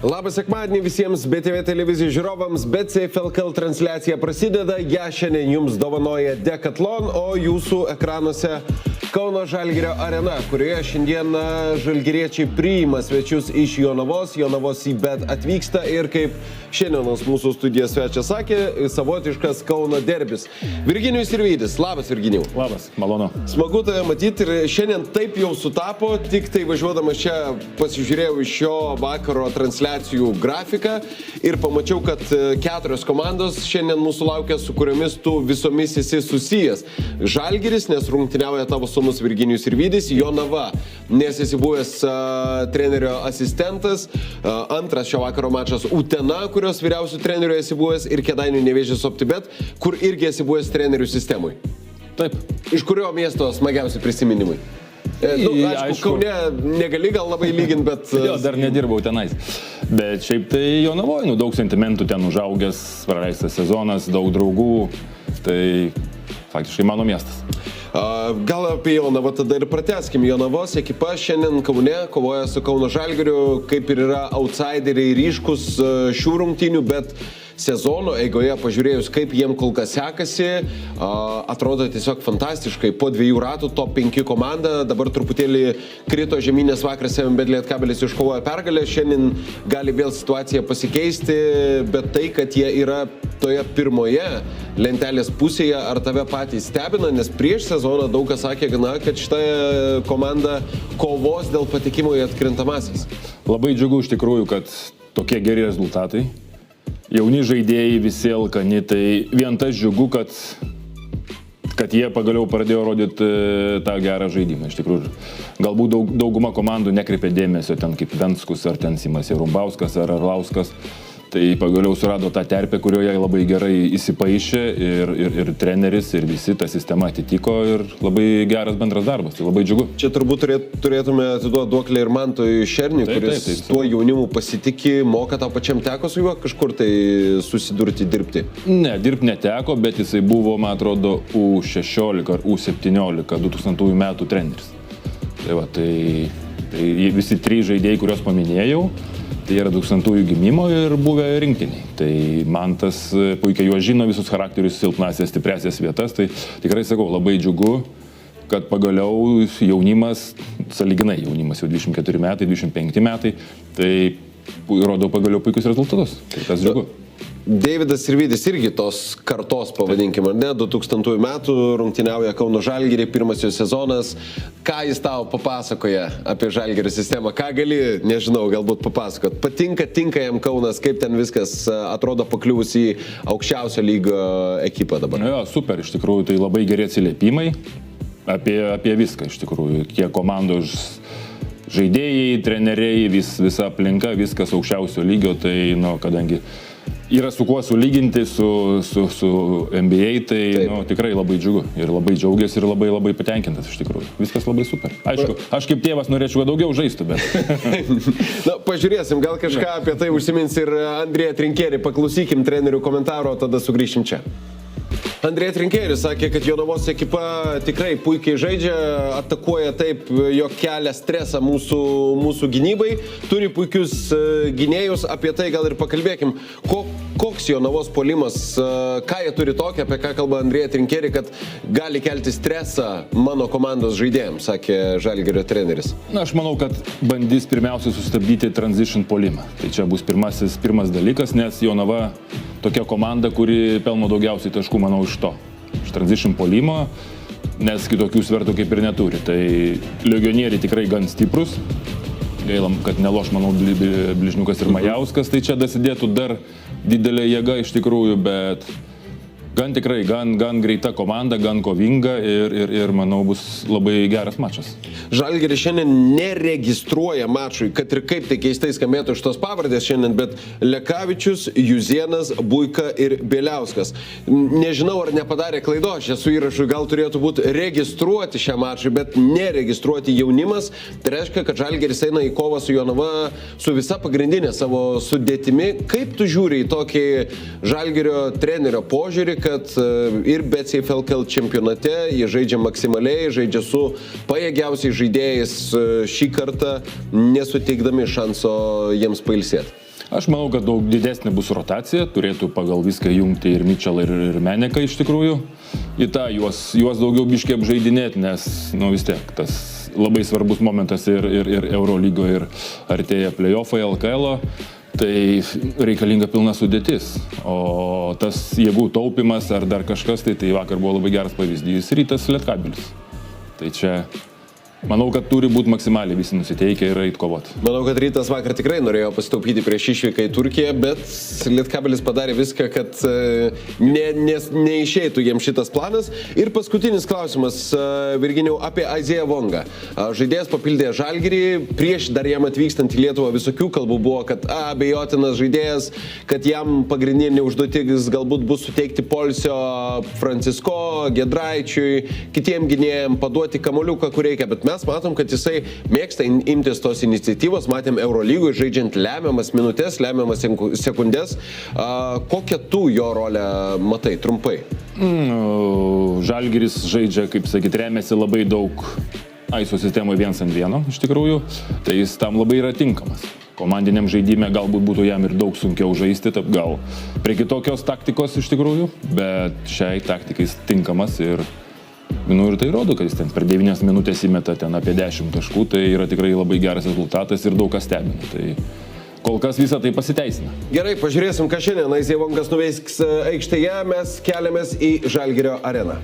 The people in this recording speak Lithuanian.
Labas sekmadienį visiems BTV televizijos žiūrovams. BCF LKL transliacija prasideda. Ja šiandien jums dovanoja Decathlon, o jūsų ekranuose Kauno Žalgirio arena, kurioje šiandien žalgiriečiai priima svečius iš Jonavos. Jonavos į Bet atvyksta ir kaip šiandienos mūsų studijos svečias sakė, savotiškas Kauno derbis. Virginijus Sirvydis. Labas, Virginijau. Labas, malonu. Smagu tave matyti ir šiandien taip jau sutapo, tik tai važiuodamas čia pasižiūrėjau iš šio vakaro transliacijų grafiką ir pamačiau, kad 4 komandos šiandien mūsų laukia, su kuriomis tu visomis esi susijęs. Žalgiris, nes rungtyniauja tavo sūnus Virginijus Sirvydis, Jonava, nes esi buvęs trenerio asistentas, antras šio vakaro mačas Utena, kurios vyriausių trenerių esi buvęs, ir Kėdainių Nevėžis OptiBet, kur irgi esi buvęs trenerių sistemui. Taip. Iš kurio miesto smagiausi prisiminimai? Aišku, Kaune negali gal labai lyginti, bet... Jo, dar nedirbau tenais. Bet šiaip tai Jonavoj, daug sentimentų ten užaugęs, praleistas sezonas, daug draugų, tai faktiškai mano miestas. Gal apie Jonavą tada ir pratęskim. Jonavos ekipa šiandien Kaune kovoja su Kauno Žalgiriu, kaip ir yra outsideriai ryškus šių rungtynių, bet sezono eigoje pažiūrėjus, kaip jiem kol kas sekasi, atrodo tiesiog fantastiškai. Po 2 ratų top 5 komanda, dabar truputėlį krito žemynės vakaras, bet Lietkabelis iškovojo pergalę, šiandien gali vėl situacija pasikeisti, bet tai, kad jie yra toje pirmoje lentelės pusėje, ar tave patys stebina, nes prieš sezoną daug kas sakė, kad šita komanda kovos dėl patekimo į atkrintamasis. Labai džiugu iš tikrųjų, kad tokie geri rezultatai. Jauni žaidėjai visi alkani, tai vien tas džiugu, kad jie pagaliau pradėjo rodyti tą gerą žaidimą. Iš tikrųjų, galbūt dauguma komandų nekreipė dėmesio ten kaip Venskus, ar ten Simas Jarumbauskas, ar Arlauskas. Tai pagaliau surado tą terpę, kurioje labai gerai įsipaišė ir treneris, ir visi tą sistemą atitiko ir labai geras bendras darbas. Tai labai džiugu. Čia turbūt turėtume atiduoti duoklę ir Mantui Šerniui, kuris tuo jaunimu pasitikė, moka, tau pačiam teko su juo kažkur tai susidurti, dirbti? Ne, dirbti neteko, bet jisai buvo, man atrodo, U16 ar U17 2000 metų treneris. Tai va, tai visi 3 žaidėjai, kuriuos paminėjau, tai yra 2000 gimimo ir buvę rinktiniai. Tai Mantas puikiai juos žino, visus charakterius, silpnasias, stipresias vietas. Tai tikrai sakau, labai džiugu, kad pagaliau jaunimas, sąlyginai jaunimas, jau 24 metai, 25 metai, tai rodo pagaliau puikius rezultatus. Tai tas džiugu. Deividas Sirvydis irgi tos kartos, pavadinkim, ar ne, 2000 metų rungtyniauja Kauno Žalgirį, pirmas jo sezonas. Ką jis tau papasakoja apie Žalgirio sistemą? Ką gali, nežinau, galbūt papasakot? Tinka jam Kaunas, kaip ten viskas atrodo pakliuvus į aukščiausio lygio ekipą dabar? Jo, super, iš tikrųjų, tai labai geri atsiliepimai apie viską, iš tikrųjų, kiek komandos žaidėjai, treneriai, visa aplinka, viskas aukščiausio lygio, tai, kadangi yra su kuo sulyginti su NBA, tai tikrai labai džiugu ir labai džiaugiasi ir labai patenkintas iš tikrųjų. Viskas labai super. Aišku, aš kaip tėvas norėčiau, kad daugiau žaistų, bet... Pažiūrėsim, gal kažką apie tai užsimins ir Andrėja Trinkerį. Paklausykim trenerių komentaro, tada sugrįšim čia. Andrėja Trinkeris sakė, kad Jonavos ekipa tikrai puikiai žaidžia, atakuoja taip, jog kelia stresą mūsų gynybai, turi puikius gynėjus, apie tai gal ir pakalbėkim. Koks Jonavos puolimas, ką jie turi tokia, apie ką kalba Andrėja Trinkeri, kad gali kelti stresą mano komandos žaidėjams, sakė Žalgirio treneris. Aš manau, kad bandys pirmiausia sustabdyti transition puolimą. Tai čia bus pirmas dalykas, nes Jonava tokia komanda, kuri pelno daugiausiai taškų, manau, iš to. Iš transition puolimo, nes kitokių svertų kaip ir neturi. Tai legionieriai tikrai gan stiprus. Gailam, kad neloš, manau, Bližniukas ir Majauskas, tai čia dasidėtų dar didelė jėga iš tikrųjų, bet gan tikrai, gan greita komanda, gan kovinga ir manau, bus labai geras mačas. Žalgiris šiandien neregistruoja mačui, kad ir kaip tai keistai skambėtų šitos pavardės šiandien, bet Lekavičius, Juzėnas, Buika ir Bieliauskas. Nežinau, ar nepadarė klaidos, čia su įrašu gal turėtų būti registruoti šią mačą, bet neregistruoti jaunimas. Tai reiškia, kad Žalgiris eina į kovą su Jonava su visa pagrindinė savo sudėtimi. Kaip tu žiūri į tokį Žalgirio trenerio požiūrį, kad ir BCF LKL čempionate jie žaidžia maksimaliai, žaidžia su pajėgiausiais žaidėjais šį kartą, nesuteikdami šanso jiems pailsėti? Aš manau, kad daug didesnė bus rotacija, turėtų pagal viską jungti ir Mitchell, ir Meneką iš tikrųjų. Į tą juos daugiau biškiai apžaidinėti, nes, vis tiek, tas labai svarbus momentas ir Eurolygo, ir artėja playoffai LKL-o, tai reikalinga pilna sudėtis. O tas jėgų taupimas ar dar kažkas, tai vakar buvo labai geras pavyzdys Rytas Lietkabelis. Tai čia manau, kad turi būti maksimaliai visi nusiteikę ir eit kovoti. Manau, kad Rytas vakar tikrai norėjo pasitaupyti prieš išvyką į Turkiją, bet Lietkabelis padarė viską, kad neišeitų jiems šitas planas. Ir paskutinis klausimas, Virginijau, apie Isaiah Wongą. Žaidėjas papildė Žalgirį, prieš dar jam atvykstant į Lietuvą visokių kalbų buvo, kad abejotinas žaidėjas, kad jam pagrindinė užduotis galbūt bus suteikti poilsio Francisko, Giedraičiui, kitiem gynėjam, paduoti kamuoliuką, kur reikia, bet mes matom, kad jisai mėgsta imtis tos iniciatyvos, matėm Eurolygui, žaidžiant lemiamas minutės, lemiamas sekundės. Kokią tu jo rolę matai, trumpai? Žalgiris žaidžia, kaip sakyt, remiasi labai daug ISO sistemoje 1-ant-1, iš tikrųjų, tai jis tam labai yra tinkamas. Komandiniam žaidime galbūt būtų jam ir daug sunkiau žaisti, gal prie kitokios taktikos iš tikrųjų, bet šiai taktikai jis tinkamas ir tai rodo, kad jis ten per 9 minutės įmeta ten apie 10 taškų, tai yra tikrai labai geras rezultatas ir daug kas stebina. Tai kol kas visą tai pasiteisina. Gerai, pažiūrėsim, ką šiandien Isaiah Wongas nuveiks aikštėje, mes keliamės į Žalgirio areną.